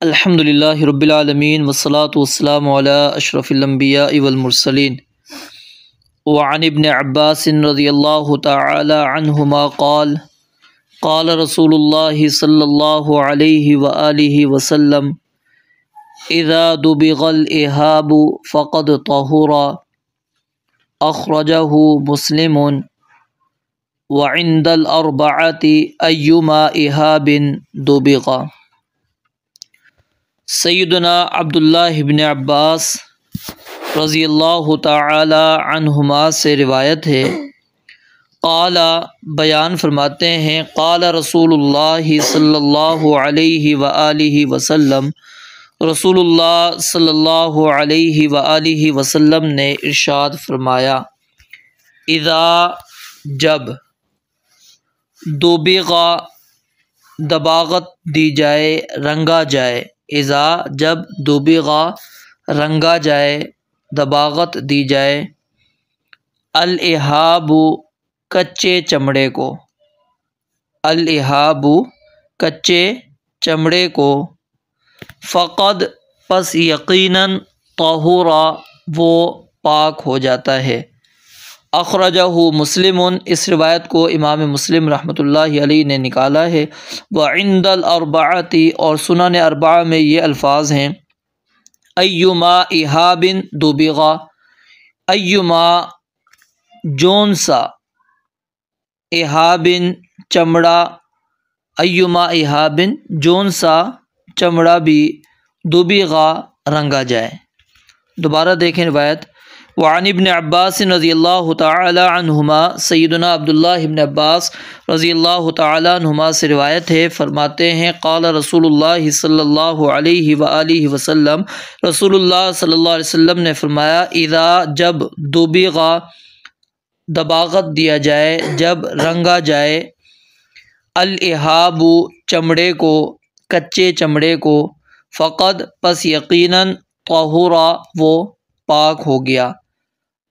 الحمدللہ رب العالمین والصلاة والسلام علی اشرف الانبیاء والمرسلین وعن ابن عباس رضی اللہ تعالی عنہما قال قال رسول اللہ صلی اللہ علیہ وآلہ وسلم اذا دبغ الإهاب فقد طہر اخرجہ مسلم وعند الاربعۃ ایما إهاب دبغ۔ سیدنا عبداللہ بن عباس رضی اللہ تعالی عنہما سے روایت ہے، قال بیان فرماتے ہیں، قال رسول اللہ صلی اللہ علیہ وآلہ وسلم، رسول اللہ صلی اللہ علیہ وآلہ وسلم نے ارشاد فرمایا، اذا جب دوبغا دباغت دی جائے، رنگا جائے، اذا جب دوبغا رنگا جائے، دباغت دی جائے، الإهاب کچے چمڑے کو، الإهاب کچے چمڑے کو، فقد پس یقیناً طہورا وہ پاک ہو جاتا ہے، اخرجہ مسلم اس روایت کو امام مسلم رحمۃ اللہ علیہ نے نکالا ہے، وعند الاربعۃ اور سنن اربعہ میں یہ الفاظ ہیں، ایما إهاب دبغ، ایما جون سا، إهاب چمڑا، ایما إهاب جون سا چمڑا بھی، دبغ رنگا جائے۔ دوبارہ دیکھیں روایت، وعن ابن عباس رضی اللہ تعالی عنہما سیدنا عبداللہ ابن عباس رضی اللہ تعالی عنہما سے روایت ہے، فرماتے ہیں، قال رسول اللہ صلی اللہ علیہ وآلہ وسلم، رسول اللہ صلی اللہ علیہ وسلم نے فرمایا، اذا جب دوبغا دباغت دیا جائے، جب رنگا جائے، الإهاب چمڑے کو، کچے چمڑے کو، فقد پس یقیناً طہورا وہ پاک ہو گیا،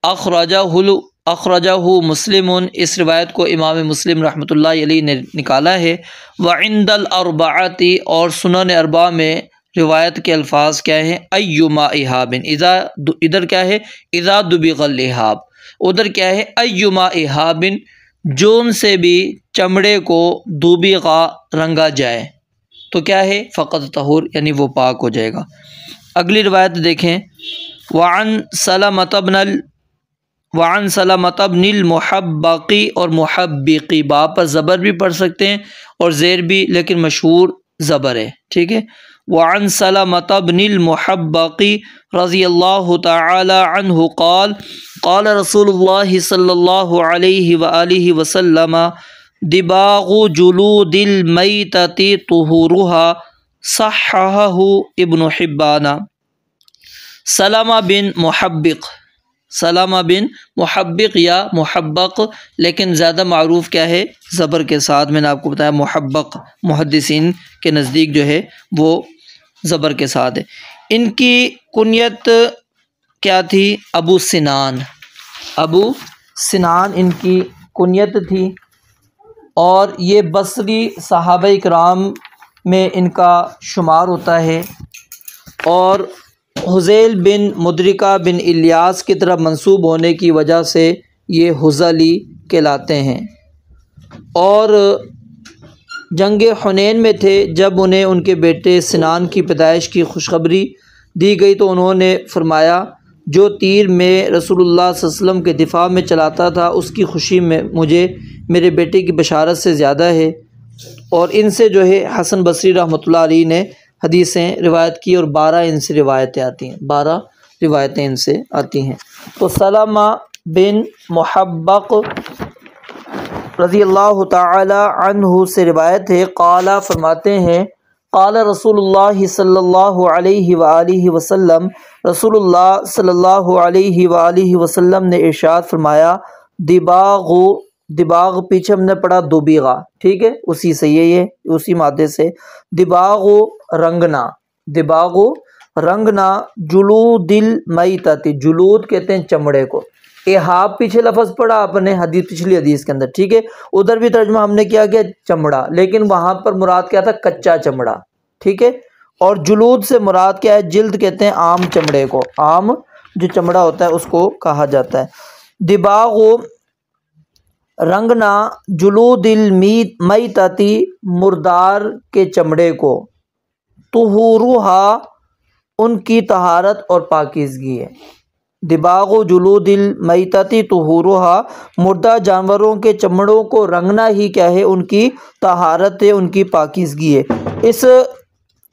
اخرجہ مسلم اس روایت کو امام مسلم رحمۃ اللہ علیہ نے نکالا ہے، وعند الاربعۃ اور سنن اربعہ میں روایت کے الفاظ کیا ہیں، ایما إهاب، ادھر کیا ہے، اذا دبغ الإهاب، ادھر کیا ہے، ایما إهاب جون سے بھی چمڑے کو دوبغا رنگا جائے تو کیا ہے، فقط طہور یعنی وہ پاک ہو جائے گا۔ اگلی روایت دیکھیں، وعن سلمۃ بن المحبقی اور محبقی، با پر زبر بھی پڑھ سکتے ہیں اور زیر بھی، لیکن مشہور زبر ہے، ٹھیک ہے۔ وعن سلمۃ بن المحبقی رضی اللہ تعالی عنہ قال قال رسول اللہ صلی اللہ علیہ وآلہ وسلم، دباغ جلود المیتۃ طہورها، صححہ ابن حبان۔ سلمہ بن محبق یا محبق، لیکن زیادہ معروف کیا ہے، زبر کے ساتھ، میں نے آپ کو بتایا محبق محدثین کے نزدیک جو ہے وہ زبر کے ساتھ ہے۔ ان کی کنیت کیا تھی، ابو سنان ان کی کنیت تھی، اور یہ بصری صحابہ اکرام میں ان کا شمار ہوتا ہے، اور حذیل بن مدرکہ بن الیاس کی طرف منسوب ہونے کی وجہ سے یہ حذلی کہلاتے ہیں، اور جنگ حنین میں تھے، جب انہیں ان کے بیٹے سنان کی پیدائش کی خوشخبری دی گئی تو انہوں نے فرمایا، جو تیر میں رسول اللہ صلی اللہ علیہ وسلم کے دفاع میں چلاتا تھا اس کی خوشی میں مجھے میرے بیٹے کی بشارت سے زیادہ ہے، اور ان سے جو ہے حسن بصری رحمۃ اللہ علیہ نے حدیثیں روایت کی، اور 12 ان سے روایتیں آتی ہیں، 12 روایتیں ان سے آتی ہیں۔ تو سلمہ بن محبق رضی اللہ تعالی عنہ سے روایت ہے، قال فرماتے ہیں، قال رسول اللہ صلی اللہ علیہ وآلہ وسلم، رسول اللہ صلی اللہ علیہ وآلہ وسلم نے ارشاد فرمایا، دباغ پیچھے ہم نے پڑھا دوبغا، ٹھیک ہے، اسی سے یہ اسی مادے سے، دباغ رنگنا جلود المیتۃ، جلود کہتے ہیں چمڑے کو، إهاب پیچھے لفظ پڑھا آپ نے پچھلی حدیث کے اندر، ٹھیک ہے، ادھر بھی ترجمہ ہم نے کیا چمڑا، لیکن وہاں پر مراد کیا تھا، کچا چمڑا، ٹھیک ہے، اور جلود سے مراد کیا ہے؟ جلد کہتے ہیں عام چمڑے کو، عام جو چمڑا ہوتا ہے اس کو کہا جاتا ہے۔ دباغ رنگنا جلود المیتتی مردار کے چمڑے کو، طہورھا ان کی طہارت اور پاکیزگی ہے۔ دباغ جلود المیتتی طہورھا، مردہ جانوروں کے چمڑوں کو رنگنا ہی کیا ہے؟ ان کی طہارت ہے، ان کی پاکیزگی ہے۔ اس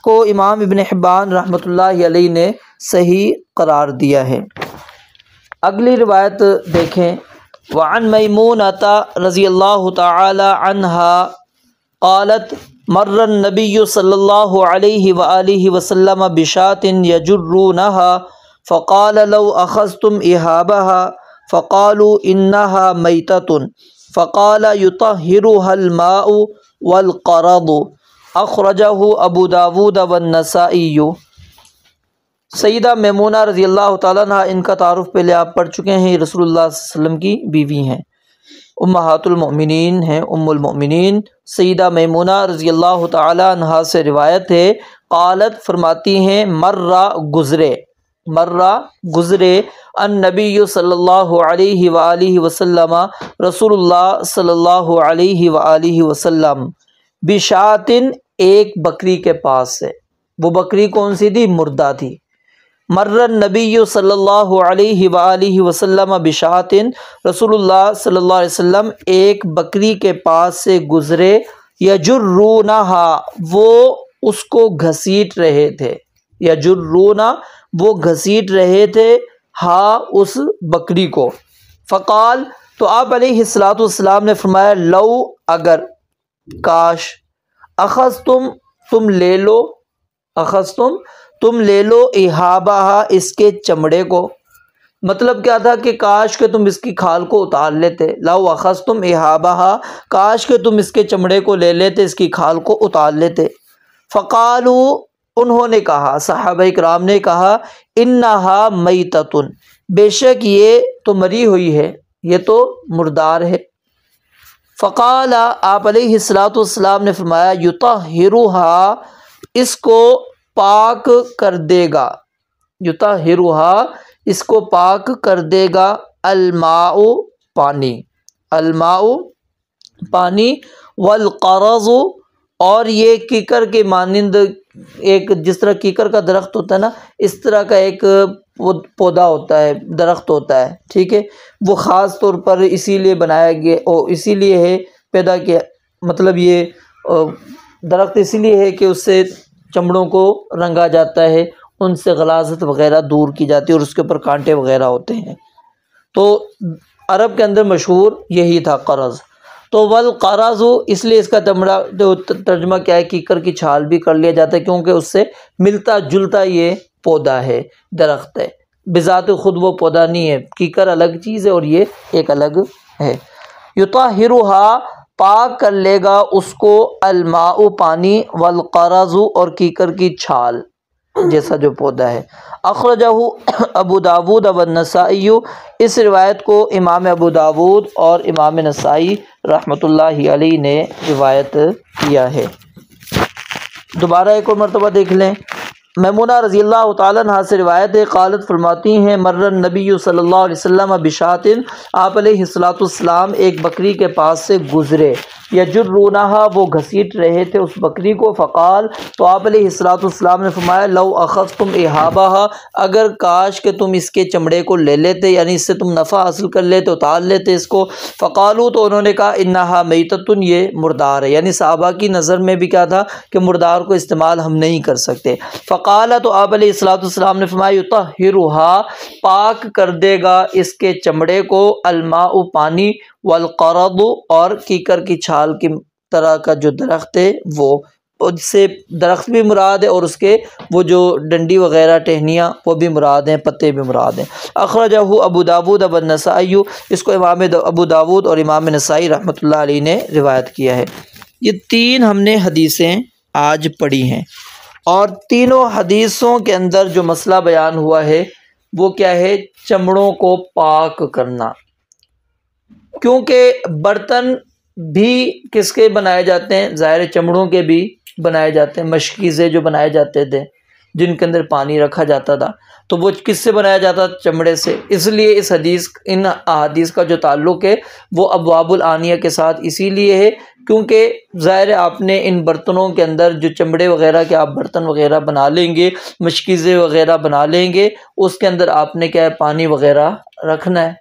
کو امام ابن حبان رحمۃ اللہ علیہ نے صحیح قرار دیا ہے۔ اگلی روایت دیکھیں، وعن میمونۃ رضی اللہ تعالی عنہا قالت مر النبی صلی اللہ علیہ وآلہ وسلم بشاة یجرونها فقال لو اخذتم اہابها فقالوا انها میتۃ فقال یطہرها الماء والقرض، اخرجہ ابو داود والنسائی۔ سیدہ میمونہ رضی اللہ تعالیٰ عنہ، ان کا تعارف پہلے آپ پڑھ چکے ہیں، رسول اللہ صلی اللہ علیہ وسلم کی بیوی ہیں، امہات المؤمنین ہیں، ام المؤمنین سیدہ میمونہ رضی اللہ تعالیٰ عنہ سے روایت ہے، قالت فرماتی ہیں، گزرے النبی صلی اللہ علیہ وآلہ وسلم، رسول اللہ صلی اللہ علیہ وآلہ وسلم، بشاتن ایک بکری کے پاس سے، وہ بکری کون سی تھی؟ مردہ تھی۔ مر النبی صلی اللہ علیہ وآلہ وسلم بشاتن، رسول اللہ صلی اللہ علیہ وسلم ایک بکری کے پاس سے گزرے، یجرونہا وہ اس کو گھسیٹ رہے تھے، یجرونا وہ گھسیٹ رہے تھے، ہاں اس بکری کو۔ فقال تو آپ علیہ الصلوۃ والسلام نے فرمایا، لو اگر، کاش، اخذتم تم لے لو، اخذتم تم لے لو، اہابہا اس کے چمڑے کو، مطلب کیا تھا کہ کاش کہ تم اس کی کھال کو اتار لیتے، لو اخذتم اہابہا کاش کہ تم اس کے چمڑے کو لے لیتے، اس کی کھال کو اتار لیتے۔ فقالو انہوں نے کہا، صحابہ کرام نے کہا، انہا میتۃ بے شک یہ تو مری ہوئی ہے، یہ تو مردار ہے۔ فقال آپ علیہ الصلوۃ والسلام نے فرمایا، یطہرھا اس کو پاک کر دے گا، یطہرھا اس کو پاک کر دے گا، الماء پانی، الماء پانی، والقرض اور یہ کیکر کے مانند، ایک جس طرح کیکر کا درخت ہوتا ہے نا، اس طرح کا ایک وہ پودا ہوتا ہے، درخت ہوتا ہے، ٹھیک ہے، وہ خاص طور پر اسی لیے بنایا گیا اور اسی لیے ہے پیدا کیا، مطلب یہ درخت اسی لیے ہے کہ اس سے چمڑوں کو رنگا جاتا ہے، ان سے غلاظت وغیرہ دور کی جاتی ہے اور اس کے اوپر کانٹے وغیرہ ہوتے ہیں، تو عرب کے اندر مشہور یہی تھا قرض۔ تو والقرض اس لیے اس کا ترجمہ کیا ہے، کیکر کی چھال بھی کر لیا جاتا ہے، کیونکہ اس سے ملتا جلتا یہ پودا ہے، درخت ہے، بذات خود وہ پودا نہیں ہے، کیکر الگ چیز ہے اور یہ ایک الگ ہے۔ یطہرھا پاک کر لے گا اس کو، الماء پانی، والقرض اور کیکر کی چھال جیسا جو پودا ہے۔ اخرجہ ابو داود والنسائی، اس روایت کو امام ابو داود اور امام نسائی رحمۃ اللہ علیہ نے روایت کیا ہے۔ دوبارہ ایک اور مرتبہ دیکھ لیں، میمونہ رضی اللہ تعالیٰ عنہ سے روایت ہے، قالت فرماتی ہیں، مر النبی صلی اللہ علیہ وسلم بشاتن، آپ علیہ الصلوۃ والسلام ایک بکری کے پاس سے گزرے، یجرونہا وہ گھسیٹ رہے تھے اس بکری کو۔ فقال تو آپ علیہ الصلوۃ والسلام نے فرمایا، لو اخذتم اہابہا اگر کاش کہ تم اس کے چمڑے کو لے لیتے، یعنی اس سے تم نفع حاصل کر لیتے، اتار لیتے اس کو۔ فقالو تو انہوں نے کہا، انہا میتۃ یہ مردار ہے، یعنی صحابہ کی نظر میں بھی کیا تھا کہ مردار کو استعمال ہم نہیں کر سکتے۔ فقال تو آپ علیہ الصلوۃ والسلام نے فرمایا، یطہرھا پاک کر دے گا اس کے چمڑے کو، الماء پانی، والقرض اور کیکر کی چھال کی طرح کا جو درخت ہے وہ، اس سے درخت بھی مراد ہے اور اس کے وہ جو ڈنڈی وغیرہ ٹہنیاں وہ بھی مراد ہیں، پتے بھی مراد ہیں۔ اخرجہ ابو داود والنسائی، اس کو امام ابو داود اور امام نسائی رحمۃ اللہ علیہ نے روایت کیا ہے۔ یہ تین ہم نے حدیثیں آج پڑھی ہیں، اور تینوں حدیثوں کے اندر جو مسئلہ بیان ہوا ہے وہ کیا ہے؟ چمڑوں کو پاک کرنا، کیونکہ برتن بھی کس کے بنائے جاتے ہیں؟ ظاہر چمڑوں کے بھی بنائے جاتے ہیں، مشکیزیں جو بنائے جاتے تھے جن کے اندر پانی رکھا جاتا تھا، تو وہ کس سے بنایا جاتا تھا؟ چمڑے سے۔ اس لیے ان احادیث کا جو تعلق ہے وہ ابواب الآنیہ کے ساتھ اسی لیے ہے کیونکہ ظاہر ہے آپ نے ان برتنوں کے اندر جو چمڑے وغیرہ کے آپ برتن وغیرہ بنا لیں گے، مشکیزیں وغیرہ بنا لیں گے، اس کے اندر آپ نے کیا ہے پانی وغیرہ رکھنا ہے،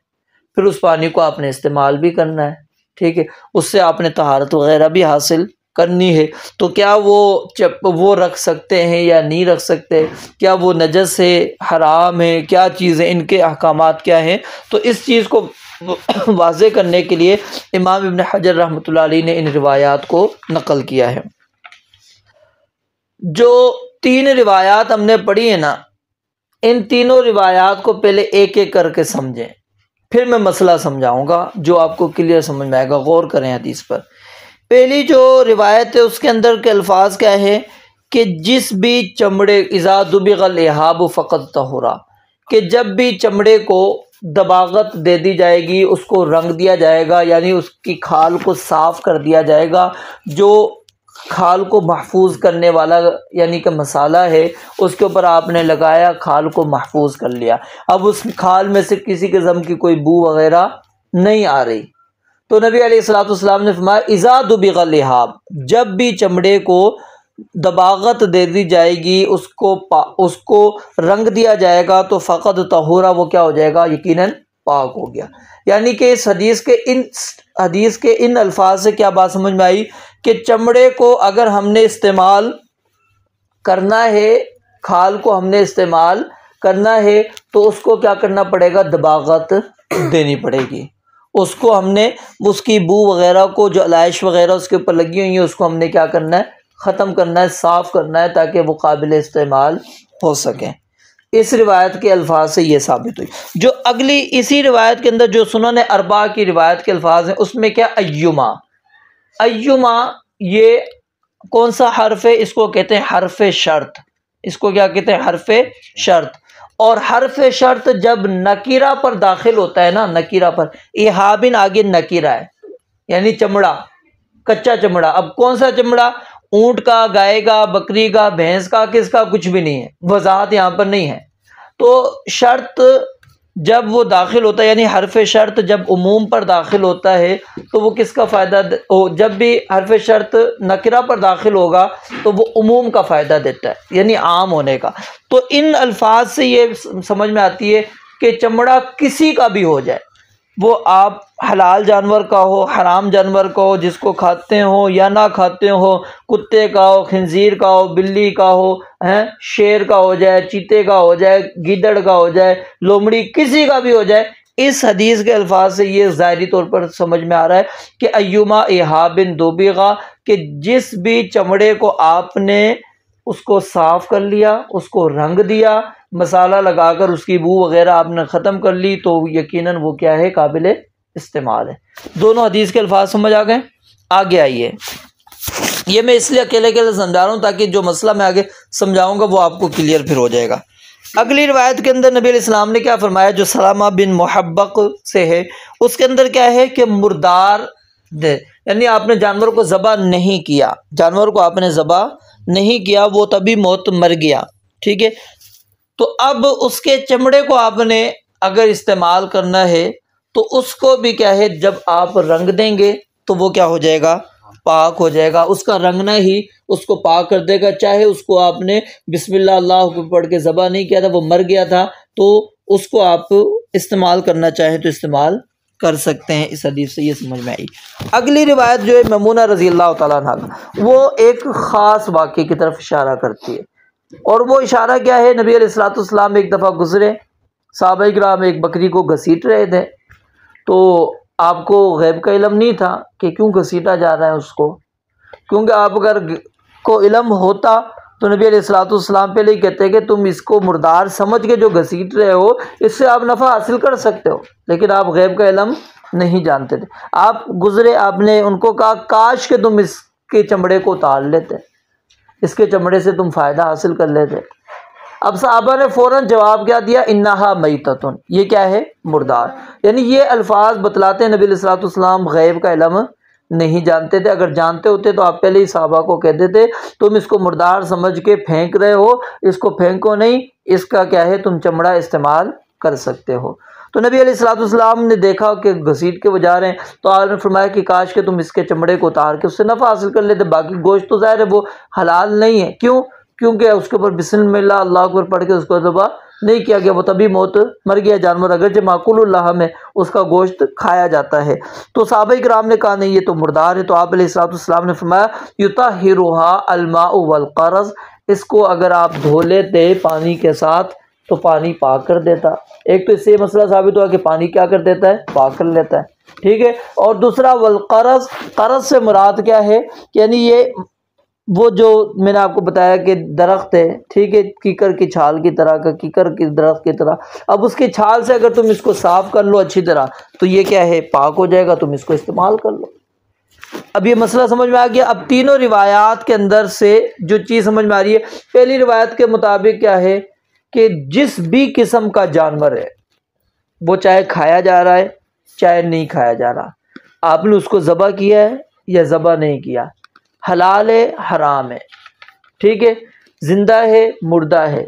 پھر اس پانی کو آپ نے استعمال بھی کرنا ہے، ٹھیک ہے، اس سے آپ نے طہارت وغیرہ بھی حاصل کرنی ہے۔ تو کیا وہ رکھ سکتے ہیں یا نہیں رکھ سکتے؟ کیا وہ نجس ہے، حرام ہے، کیا چیزیں ان کے احکامات کیا ہیں؟ تو اس چیز کو واضح کرنے کے لیے امام ابن حجر رحمۃ اللہ علیہ نے ان روایات کو نقل کیا ہے۔ جو 3 روایات ہم نے پڑھی ہیں نا، ان تینوں روایات کو پہلے ایک ایک کر کے سمجھیں، پھر میں مسئلہ سمجھاؤں گا جو آپ کو کلیئر سمجھ میں آئے گا۔ غور کریں حدیث پر۔ پہلی جو روایت ہے اس کے اندر کے الفاظ کیا ہے کہ جس بھی چمڑے اذا دبغ اللحاب فقد طہرا، کہ جب بھی چمڑے کو دباغت دے دی جائے گی، اس کو رنگ دیا جائے گا، یعنی اس کی کھال کو صاف کر دیا جائے گا، جو کھال کو محفوظ کرنے والا یعنی کہ مسالہ ہے اس کے اوپر آپ نے لگایا، کھال کو محفوظ کر لیا، اب اس کھال میں سے کسی قسم کی کوئی بو وغیرہ نہیں آ رہی، تو نبی علیہ الصلوۃ والسلام نے فرمایا اذا دبغ اللحاب، جب بھی چمڑے کو دباغت دے دی جائے گی، اس کو رنگ دیا جائے گا، تو فقد طہورا، وہ کیا ہو جائے گا؟ یقیناً پاک ہو گیا۔ یعنی کہ اس حدیث کے ان الفاظ سے کیا بات سمجھ میں آئی کہ چمڑے کو اگر ہم نے استعمال کرنا ہے، کھال کو ہم نے استعمال کرنا ہے، تو اس کو کیا کرنا پڑے گا؟ دباغت دینی پڑے گی، اس کو ہم نے اس کی بو وغیرہ کو جو علائش وغیرہ اس کے اوپر لگی ہوئی ہیں اس کو ہم نے کیا کرنا ہے؟ ختم کرنا ہے، صاف کرنا ہے، تاکہ وہ قابل استعمال ہو سکیں۔ اس روایت کے الفاظ سے یہ ثابت ہوئی۔ جو اگلی اسی روایت کے اندر جو سنن اربعہ کی روایت کے الفاظ ہیں، اس میں کیا؟ ایما، ایما یہ کون سا حرف ہے؟ اس کو کہتے ہیں حرف شرط، اس کو کیا کہتے ہیں؟ حرف شرط۔ اور حرف شرط جب نکیرہ پر داخل ہوتا ہے نا، نکیرہ پر، احابن آگے نکیرہ ہے، یعنی چمڑا، کچا چمڑا، اب کون سا چمڑا؟ اونٹ کا، گائے کا، بکری کا، بھینس کا، کس کا؟ کچھ بھی نہیں ہے، وضاحت یہاں پر نہیں ہے۔ تو شرط جب وہ داخل ہوتا ہے، یعنی حرف شرط جب عموم پر داخل ہوتا ہے تو وہ کس کا فائدہ جب بھی حرف شرط نکرہ پر داخل ہوگا تو وہ عموم کا فائدہ دیتا ہے، یعنی عام ہونے کا۔ تو ان الفاظ سے یہ سمجھ میں آتی ہے کہ چمڑا کسی کا بھی ہو جائے، وہ آپ حلال جانور کا ہو، حرام جانور کا ہو، جس کو کھاتے ہو یا نہ کھاتے ہو، کتے کا ہو، خنزیر کا ہو، بلی کا ہو، شیر کا ہو جائے، چیتے کا ہو جائے، گیدڑ کا ہو جائے، لومڑی، کسی کا بھی ہو جائے، اس حدیث کے الفاظ سے یہ ظاہری طور پر سمجھ میں آ رہا ہے کہ ایما احابن دوبغا، کہ جس بھی چمڑے کو آپ نے اس کو صاف کر لیا، اس کو رنگ دیا، مسالہ لگا کر اس کی بو وغیرہ آپ نے ختم کر لی، تو یقیناً وہ کیا ہے؟ قابل استعمال ہے۔ دونوں حدیث کے الفاظ سمجھ آ گئے؟ آگے آئیے، یہ میں اس لیے اکیلے سمجھا رہا ہوں تاکہ جو مسئلہ میں آگے سمجھاؤں گا وہ آپ کو کلیئر پھر ہو جائے گا۔ اگلی روایت کے اندر نبی علیہ السلام نے کیا فرمایا؟ جو سلامہ بن محبق سے ہے، اس کے اندر کیا ہے کہ مردار دے، یعنی آپ نے جانور کو ذبح نہیں کیا، جانور کو آپ نے ذبح نہیں کیا، وہ تبھی موت مر گیا، ٹھیک ہے، تو اب اس کے چمڑے کو آپ نے اگر استعمال کرنا ہے تو اس کو بھی کیا ہے؟ جب آپ رنگ دیں گے تو وہ کیا ہو جائے گا؟ پاک ہو جائے گا، اس کا رنگنا ہی اس کو پاک کر دے گا، چاہے اس کو آپ نے بسم اللہ اللہ پڑھ کے ذبح نہیں کیا تھا، وہ مر گیا تھا، تو اس کو آپ استعمال کرنا چاہیں تو استعمال کر سکتے ہیں۔ اس حدیث سے یہ سمجھ میں آئی۔ اگلی روایت جو ہے میمونہ رضی اللہ تعالیٰ عنہ، وہ ایک خاص واقعے کی طرف اشارہ کرتی ہے، اور وہ اشارہ کیا ہے؟ نبی علیہ الصلوۃ والسلام ایک دفعہ گزرے، صحابہ کرام ایک بکری کو گھسیٹ رہے تھے، تو آپ کو غیب کا علم نہیں تھا کہ کیوں گھسیٹا جا رہا ہے اس کو، کیونکہ آپ اگر کو علم ہوتا تو نبی علیہ الصلوۃ والسلام پہلے ہی کہتے کہ تم اس کو مردار سمجھ کے جو گھسیٹ رہے ہو اس سے آپ نفع حاصل کر سکتے ہو، لیکن آپ غیب کا علم نہیں جانتے تھے، آپ گزرے، آپ نے ان کو کہا کاش کہ تم اس کے چمڑے کو اتار لیتے، اس کے چمڑے سے تم فائدہ حاصل کر لیتے۔ اب صحابہ نے فوراً جواب کیا دیا؟ انہا میتۃ، یہ کیا ہے؟ مردار۔ یعنی یہ الفاظ بتلاتے ہیں نبی علیہ الصلوۃ والسلام غیب کا علم نہیں جانتے تھے. اگر جانتے ہوتے تو آپ پہلے ہی صحابہ کو کہتے تھے تم اس کو مردار سمجھ کے پھینک رہے ہو، اس کو پھینکو نہیں، اس کا کیا ہے تم چمڑا استعمال کر سکتے ہو. تو نبی علیہ الصلوۃ والسلام نے دیکھا کہ گھسیٹ کے وہ جا رہے ہیں، تو آپ نے فرمایا کہ کاش کہ تم اس کے چمڑے کو اتار کے اس سے نفع حاصل کر لیتے. باقی گوشت تو ظاہر ہے وہ حلال نہیں ہے. کیوں؟ کیونکہ اس کے اوپر بسم اللہ اللہ اکبر پڑھ کے اس کو ذبح نہیں کیا گیا، وہ تبھی موت مر گیا جانور، اگرچہ معقول اللہ میں اس کا گوشت کھایا جاتا ہے. تو صحابہ کرام نے کہا نہیں یہ تو مردار ہے. تو آپ علیہ الصلوۃ والسلام نے فرمایا یطہرھا الماء والقرض، اس کو اگر آپ دھو لیتے پانی کے ساتھ تو پانی پاک کر دیتا. ایک تو اس سے یہ مسئلہ ثابت ہوا کہ پانی کیا کر دیتا ہے؟ پاک کر لیتا ہے. ٹھیک ہے. اور دوسرا والقرض، قرض سے مراد کیا ہے؟ یعنی یہ وہ جو میں نے آپ کو بتایا کہ درخت ہے، ٹھیک ہے، کیکر کی چھال کی طرح کا، کیکر کی درخت کی طرح. اب اس کی چھال سے اگر تم اس کو صاف کر لو اچھی طرح تو یہ کیا ہے؟ پاک ہو جائے گا، تم اس کو استعمال کر لو. اب یہ مسئلہ سمجھ میں آ گیا. اب تینوں روایات کے اندر سے جو چیز سمجھ میں آ رہی ہے، پہلی روایت کے مطابق کیا ہے کہ جس بھی قسم کا جانور ہے وہ چاہے کھایا جا رہا ہے چاہے نہیں کھایا جا رہا، آپ نے اس کو ذبح کیا ہے یا ذبح نہیں کیا، حلال ہے حرام ہے، ٹھیک ہے، زندہ ہے مردہ ہے،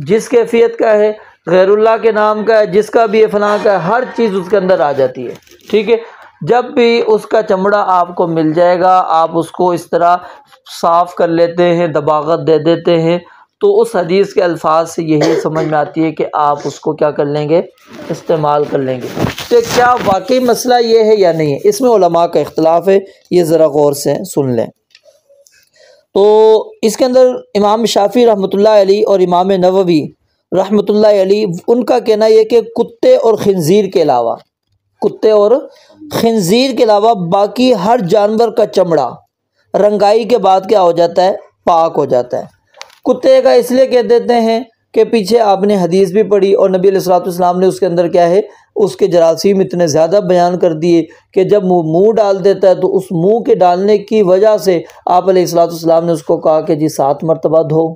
جس کیفیت کا ہے، غیر اللہ کے نام کا ہے، جس کا بھی فلاں کا ہے، ہر چیز اس کے اندر آ جاتی ہے. ٹھیک ہے. جب بھی اس کا چمڑا آپ کو مل جائے گا، آپ اس کو اس طرح صاف کر لیتے ہیں، دباغت دے دیتے ہیں، تو اس حدیث کے الفاظ سے یہی سمجھ میں آتی ہے کہ آپ اس کو کیا کر لیں گے؟ استعمال کر لیں گے. تو کیا واقعی مسئلہ یہ ہے یا نہیں ہے؟ اس میں علماء کا اختلاف ہے، یہ ذرا غور سے سن لیں. تو اس کے اندر امام شافعی رحمۃ اللہ علیہ اور امام نووی رحمۃ اللہ علیہ، ان کا کہنا یہ کہ کتے اور خنزیر کے علاوہ، کتے اور خنزیر کے علاوہ باقی ہر جانور کا چمڑا رنگائی کے بعد کیا ہو جاتا ہے؟ پاک ہو جاتا ہے. کتے کا اس لیے کہہ دیتے ہیں کہ پیچھے آپ نے حدیث بھی پڑھی اور نبی علیہ الصلوۃ والسلام نے اس کے اندر کیا ہے؟ اس کے جراثیم اتنے زیادہ بیان کر دیے کہ جب وہ منہ ڈال دیتا ہے تو اس منہ کے ڈالنے کی وجہ سے آپ علیہ الصلوۃ والسلام نے اس کو کہا کہ جی 7 مرتبہ دھو،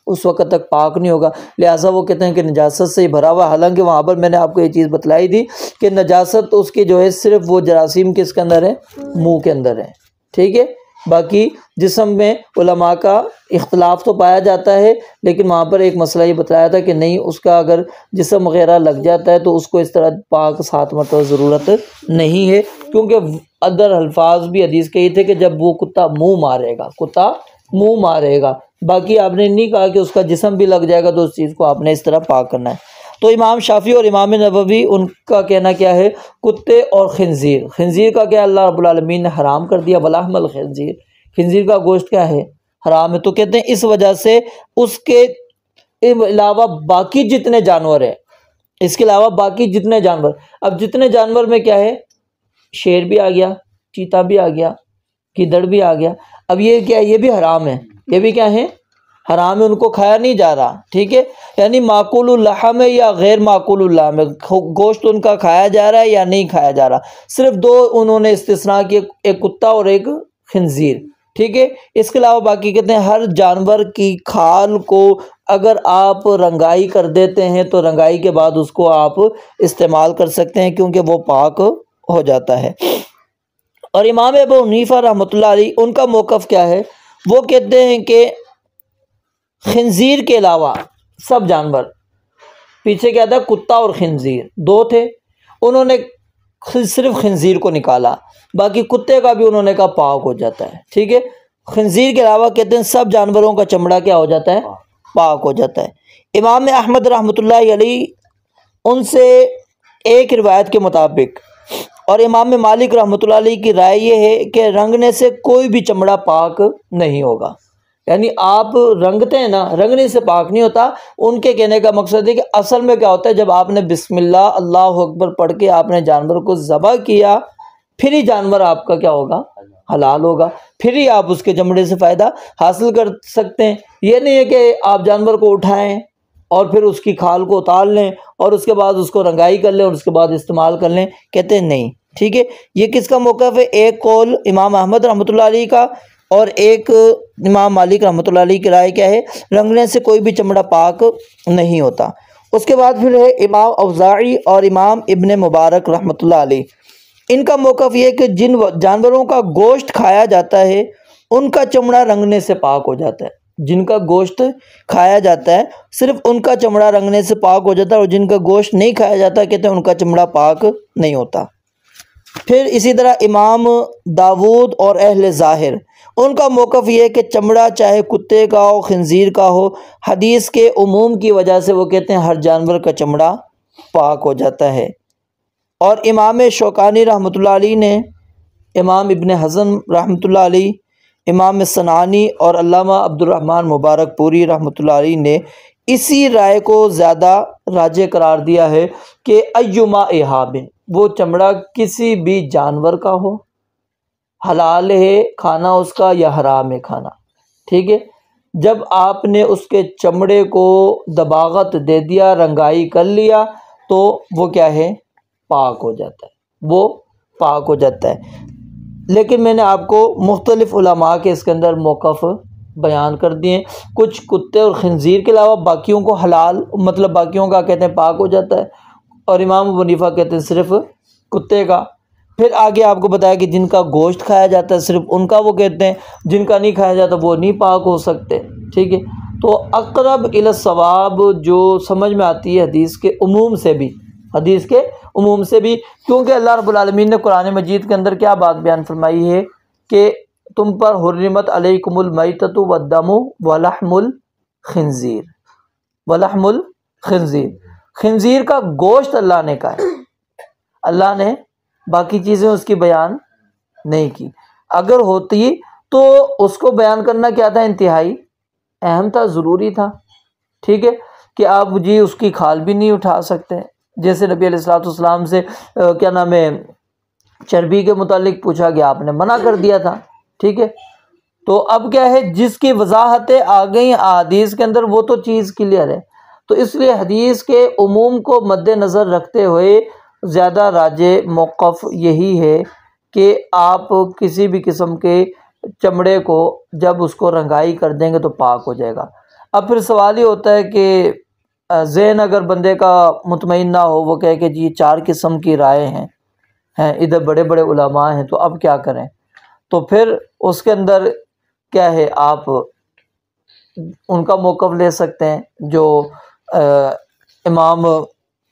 اس وقت تک پاک نہیں ہوگا. لہٰذا وہ کہتے ہیں کہ نجاست سے ہی بھرا ہوا. حالانکہ وہاں پر میں نے آپ کو یہ چیز بتلائی تھی کہ نجاست اس کی جو ہے صرف وہ جراثیم کس کے اندر ہے؟ منہ کے اندر ہے. ٹھیک ہے. باقی جسم میں علماء کا اختلاف تو پایا جاتا ہے، لیکن وہاں پر ایک مسئلہ یہ بتلایا تھا کہ نہیں، اس کا اگر جسم وغیرہ لگ جاتا ہے تو اس کو اس طرح پاک 7 مرتبہ ضرورت نہیں ہے، کیونکہ ادر الفاظ بھی حدیث کے یہ تھے کہ جب وہ کتا منہ مارے گا، کتا منہ مارے گا. باقی آپ نے نہیں کہا کہ اس کا جسم بھی لگ جائے گا تو اس چیز کو آپ نے اس طرح پاک کرنا ہے. تو امام شافعی اور امام نووی ان کا کہنا کیا ہے؟ کتے اور خنزیر. خنزیر کا کیا اللہ رب العالمین نے حرام کر دیا، ولحم الخنزیر، خنزیر کا گوشت کیا ہے؟ حرام ہے. تو کہتے ہیں اس وجہ سے اس کے علاوہ باقی جتنے جانور ہیں، اس کے علاوہ باقی جتنے جانور، اب جتنے جانور میں کیا ہے؟ شیر بھی آ گیا، چیتا بھی آ گیا، گیدڑ بھی آ گیا. اب یہ کیا ہے؟ یہ بھی حرام ہے. یہ بھی کیا ہے؟ حرام ہے، ان کو کھایا نہیں جا رہا. ٹھیک ہے. یعنی معقول اللحم ہے یا غیر معقول اللحم ہے، گوشت ان کا کھایا جا رہا ہے یا نہیں کھایا جا رہا. صرف 2 انہوں نے استثناء کیے، ایک کتا اور ایک خنزیر. ٹھیک ہے. اس کے علاوہ باقی کہتے ہیں ہر جانور کی کھال کو اگر آپ رنگائی کر دیتے ہیں تو رنگائی کے بعد اس کو آپ استعمال کر سکتے ہیں، کیونکہ وہ پاک ہو جاتا ہے. اور امام ابو حنیفہ رحمۃ اللہ علیہ، ان کا موقف کیا ہے؟ وہ کہتے ہیں کہ خنزیر کے علاوہ سب جانور، پیچھے کیا تھا؟ کتا اور خنزیر 2 تھے، انہوں نے صرف خنزیر کو نکالا، باقی کتے کا بھی انہوں نے کہا پاک ہو جاتا ہے. ٹھیک ہے. خنزیر کے علاوہ کہتے ہیں سب جانوروں کا چمڑا کیا ہو جاتا ہے؟ پاک ہو جاتا ہے. امام احمد رحمۃ اللہ علیہ، ان سے ایک روایت کے مطابق، اور امام مالک رحمۃ اللہ علیہ کی رائے یہ ہے کہ رنگنے سے کوئی بھی چمڑا پاک نہیں ہوگا. یعنی آپ رنگتے ہیں نا، رنگنے سے پاک نہیں ہوتا. ان کے کہنے کا مقصد ہے کہ اصل میں کیا ہوتا ہے، جب آپ نے بسم اللہ اللہ اکبر پڑھ کے آپ نے جانور کو ذبح کیا، پھر ہی جانور آپ کا کیا ہوگا؟ حلال ہوگا، پھر ہی آپ اس کے چمڑے سے فائدہ حاصل کر سکتے ہیں. یہ نہیں ہے کہ آپ جانور کو اٹھائیں اور پھر اس کی کھال کو اتار لیں اور اس کے بعد اس کو رنگائی کر لیں اور اس کے بعد استعمال کر لیں. کہتے ہیں نہیں. ٹھیک ہے. یہ کس کا موقف ہے؟ ایک قول امام احمد رحمۃ اللہ علیہ کا اور ایک امام مالک رحمۃ اللہ علیہ کی رائے کیا ہے؟ رنگنے سے کوئی بھی چمڑا پاک نہیں ہوتا. اس کے بعد پھر ہے امام اوزاعی اور امام ابن مبارک رحمۃ اللہ علیہ. ان کا موقف یہ ہے کہ جن جانوروں کا گوشت کھایا جاتا ہے ان کا چمڑا رنگنے سے پاک ہو جاتا ہے، جن کا گوشت کھایا جاتا ہے صرف ان کا چمڑا رنگنے سے پاک ہو جاتا ہے، اور جن کا گوشت نہیں کھایا جاتا کہتے ہیں ان کا چمڑا پاک نہیں ہوتا۔ پھر اسی طرح امام داود اور اہل ظاہر، ان کا موقف یہ ہے کہ چمڑا چاہے کتے کا ہو خنزیر کا ہو، حدیث کے عموم کی وجہ سے وہ کہتے ہیں ہر جانور کا چمڑا پاک ہو جاتا ہے۔ اور امام شوکانی رحمۃ اللہ علیہ نے، امام ابن حزم رحمۃ اللہ علیہ، امام صنعانی اور علامہ عبد الرحمن مبارک پوری رحمۃ اللہ علیہ نے اسی رائے کو زیادہ راجح قرار دیا ہے کہ ایما اہاب، وہ چمڑا کسی بھی جانور کا ہو، حلال ہے کھانا اس کا یا حرام ہے کھانا، ٹھیک ہے، جب آپ نے اس کے چمڑے کو دباغت دے دیا، رنگائی کر لیا، تو وہ کیا ہے، پاک ہو جاتا ہے، وہ پاک ہو جاتا ہے۔ لیکن میں نے آپ کو مختلف علماء کے اس کے اندر موقف بیان کر دیے، کچھ کتے اور خنزیر کے علاوہ باقیوں کو حلال، مطلب باقیوں کا کہتے ہیں پاک ہو جاتا ہے، اور امام ابو حنیفہ کہتے ہیں صرف کتے کا۔ پھر آگے آپ کو بتایا کہ جن کا گوشت کھایا جاتا ہے صرف ان کا وہ کہتے ہیں، جن کا نہیں کھایا جاتا وہ نہیں پاک ہو سکتے، ٹھیک ہے۔ تو اقرب الی الصواب جو سمجھ میں آتی ہے حدیث کے عموم سے بھی، حدیث کے عموم سے بھی، کیونکہ اللہ رب العالمین نے قرآن مجید کے اندر کیا بات بیان فرمائی ہے کہ تم پر حرمت علیکم المیتۃ والدم ولحم الخنزیر، ولحم الخنزیر، خنزیر کا گوشت اللہ نے کہا ہے، اللہ نے باقی چیزیں اس کی بیان نہیں کی، اگر ہوتی تو اس کو بیان کرنا کیا تھا، انتہائی اہم تھا، ضروری تھا، ٹھیک ہے، کہ آپ جی اس کی کھال بھی نہیں اٹھا سکتے، جیسے نبی علیہ الصلوۃ والسلام سے کیا نام ہے چربی کے متعلق پوچھا گیا، آپ نے منع کر دیا تھا، ٹھیک ہے۔ تو اب کیا ہے، جس کی وضاحتیں آ گئیں حدیث کے اندر وہ تو چیز کلیئر ہے، تو اس لیے حدیث کے عموم کو مد نظر رکھتے ہوئے زیادہ راجح موقف یہی ہے کہ آپ کسی بھی قسم کے چمڑے کو جب اس کو رنگائی کر دیں گے تو پاک ہو جائے گا۔ اب پھر سوال یہ ہوتا ہے کہ ذہن اگر بندے کا مطمئن نہ ہو، وہ کہے کہ جی 4 قسم کی رائے ہیں ادھر بڑے بڑے علماء ہیں، تو اب کیا کریں، تو پھر اس کے اندر کیا ہے، آپ ان کا موقف لے سکتے ہیں جو امام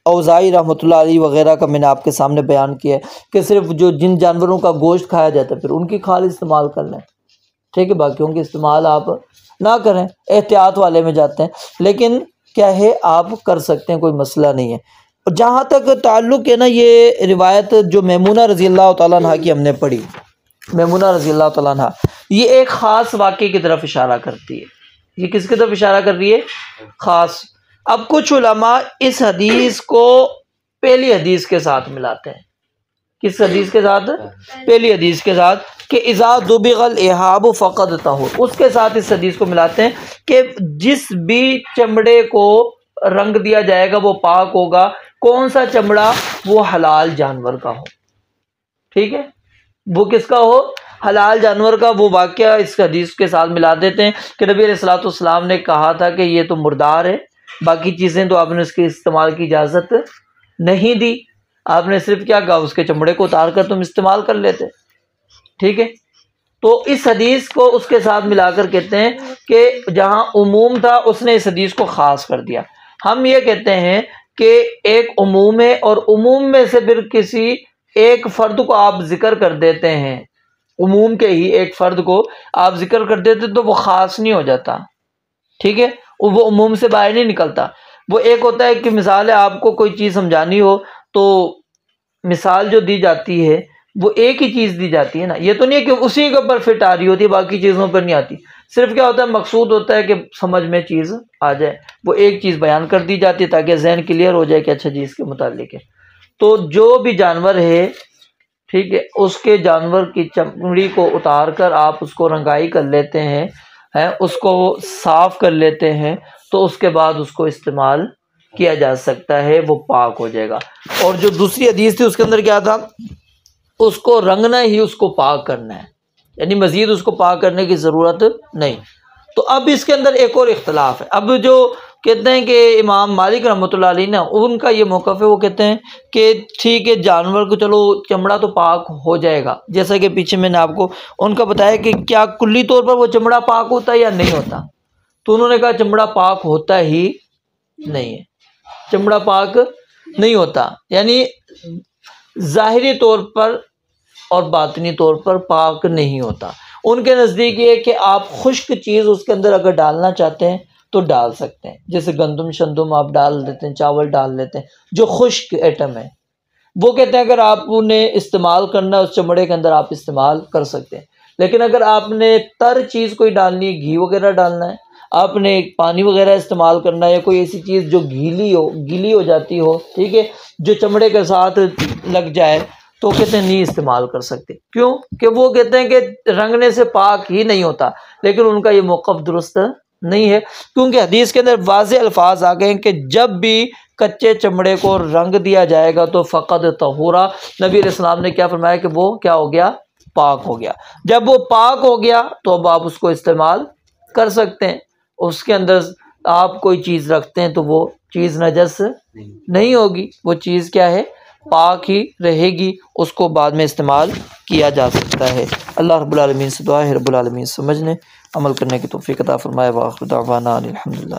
اوزاعی رحمۃ اللہ علیہ وغیرہ کا میں نے آپ کے سامنے بیان کیا ہے کہ صرف جو جن جانوروں کا گوشت کھایا جاتا ہے پھر ان کی کھال استعمال کر لیں، ٹھیک ہے، باقیوں کی استعمال آپ نہ کریں، احتیاط والے میں جاتے ہیں، لیکن کیا ہے آپ کر سکتے ہیں، کوئی مسئلہ نہیں ہے۔ اور جہاں تک تعلق ہے نا، یہ روایت جو میمونہ رضی اللہ تعالیٰ عنہ کی ہم نے پڑھی، میمونہ رضی اللہ تعالیٰ عنہ، یہ ایک خاص واقعے کی طرف اشارہ کرتی ہے۔ یہ کس کی طرف اشارہ کر رہی ہے؟ خاص۔ اب کچھ علماء اس حدیث کو پہلی حدیث کے ساتھ ملاتے ہیں، کس حدیث کے ساتھ؟ پہلی حدیث کے ساتھ، کہ اذا دبغ الاحاب فقد طہر، اس کے ساتھ اس حدیث کو ملاتے ہیں کہ جس بھی چمڑے کو رنگ دیا جائے گا وہ پاک ہوگا، کون سا چمڑا؟ وہ حلال جانور کا ہو، ٹھیک ہے، وہ کس کا ہو؟ حلال جانور کا۔ وہ واقعہ اس حدیث کے ساتھ ملا دیتے ہیں کہ نبی علیہ الصلوۃ والسلام نے کہا تھا کہ یہ تو مردار ہے، باقی چیزیں تو آپ نے اس کے استعمال کی اجازت نہیں دی، آپ نے صرف کیا کہا، اس کے چمڑے کو اتار کر تم استعمال کر لیتے، ٹھیک ہے۔ تو اس حدیث کو اس کے ساتھ ملا کر کہتے ہیں کہ جہاں عموم تھا اس نے اس حدیث کو خاص کر دیا۔ ہم یہ کہتے ہیں کہ ایک عموم ہے، اور عموم میں سے پھر کسی ایک فرد کو آپ ذکر کر دیتے ہیں، عموم کے ہی ایک فرد کو آپ ذکر کر دیتے تو وہ خاص نہیں ہو جاتا، ٹھیک ہے، وہ عموم سے باہر نہیں نکلتا۔ وہ ایک ہوتا ہے کہ مثال ہے آپ کو کوئی چیز سمجھانی ہو تو مثال جو دی جاتی ہے وہ ایک ہی چیز دی جاتی ہے نا، یہ تو نہیں ہے کہ اسی کے اوپر فٹ آ رہی ہوتی ہے، باقی چیزوں پر نہیں آتی، صرف کیا ہوتا ہے، مقصود ہوتا ہے کہ سمجھ میں چیز آ جائے، وہ ایک چیز بیان کر دی جاتی ہے تاکہ ذہن کلیئر ہو جائے کہ اچھا جی اس کے متعلق ہے۔ تو جو بھی جانور ہے، ٹھیک ہے، اس کے جانور کی چمڑی کو اتار کر آپ اس کو رنگائی کر لیتے ہیں، اس کو صاف کر لیتے ہیں، تو اس کے بعد اس کو استعمال کیا جا سکتا ہے، وہ پاک ہو جائے گا۔ اور جو دوسری حدیث تھی اس کے اندر کیا تھا، اس کو رنگنا ہی اس کو پاک کرنا ہے، یعنی مزید اس کو پاک کرنے کی ضرورت نہیں۔ تو اب اس کے اندر ایک اور اختلاف ہے. اب جو کہتے ہیں کہ امام مالک رحمۃ اللہ علیہ نا ان کا یہ موقف ہے، وہ کہتے ہیں کہ ٹھیک ہے جانور کو چلو چمڑا تو پاک ہو جائے گا، جیسا کہ پیچھے میں نے آپ کو ان کا بتایا کہ کیا کلی طور پر وہ چمڑا پاک ہوتا ہے یا نہیں ہوتا. تو انہوں نے کہا چمڑا پاک ہوتا ہی نہیں ہے، چمڑا پاک نہیں ہوتا، یعنی ظاہری طور پر اور باطنی طور پر پاک نہیں ہوتا. ان کے نزدیک یہ ہے کہ آپ خشک چیز اس کے اندر اگر ڈالنا چاہتے ہیں تو ڈال سکتے ہیں، جیسے گندم شندم آپ ڈال دیتے ہیں، چاول ڈال لیتے ہیں جو خشک ایٹم ہے. وہ کہتے ہیں اگر آپ نے استعمال کرنا ہے اس چمڑے کے اندر آپ استعمال کر سکتے ہیں. لیکن اگر آپ نے تر چیز کوئی ڈالنی ہے، گھی وغیرہ ڈالنا ہے، آپ نے پانی وغیرہ استعمال کرنا ہے یا کوئی ایسی چیز جو گیلی ہو جاتی ہو، ٹھیک ہے، جو چمڑے کے ساتھ لگ جائے، تو کہتے ہیں نہیں استعمال کر سکتے. کیوں کہ وہ کہتے ہیں کہ رنگنے سے پاک ہی نہیں ہوتا. لیکن ان کا یہ موقف درست نہیں ہے، کیونکہ حدیث کے اندر واضح الفاظ آ گئے ہیں کہ جب بھی کچے چمڑے کو رنگ دیا جائے گا تو فقط طہورا، نبی علیہ السلام نے کیا فرمایا کہ وہ کیا ہو گیا؟ پاک ہو گیا. جب وہ پاک ہو گیا تو اب آپ اس کو استعمال کر سکتے ہیں. اس کے اندر آپ کوئی چیز رکھتے ہیں تو وہ چیز نجس نہیں ہوگی، وہ چیز کیا ہے؟ پاک ہی رہے گی، اس کو بعد میں استعمال کیا جا سکتا ہے. اللہ رب العالمین سے دعا ہے رب العالمین سمجھنے عمل کرنے کی توفیق عطا فرمائے. وآخر دعوانا الحمدللہ.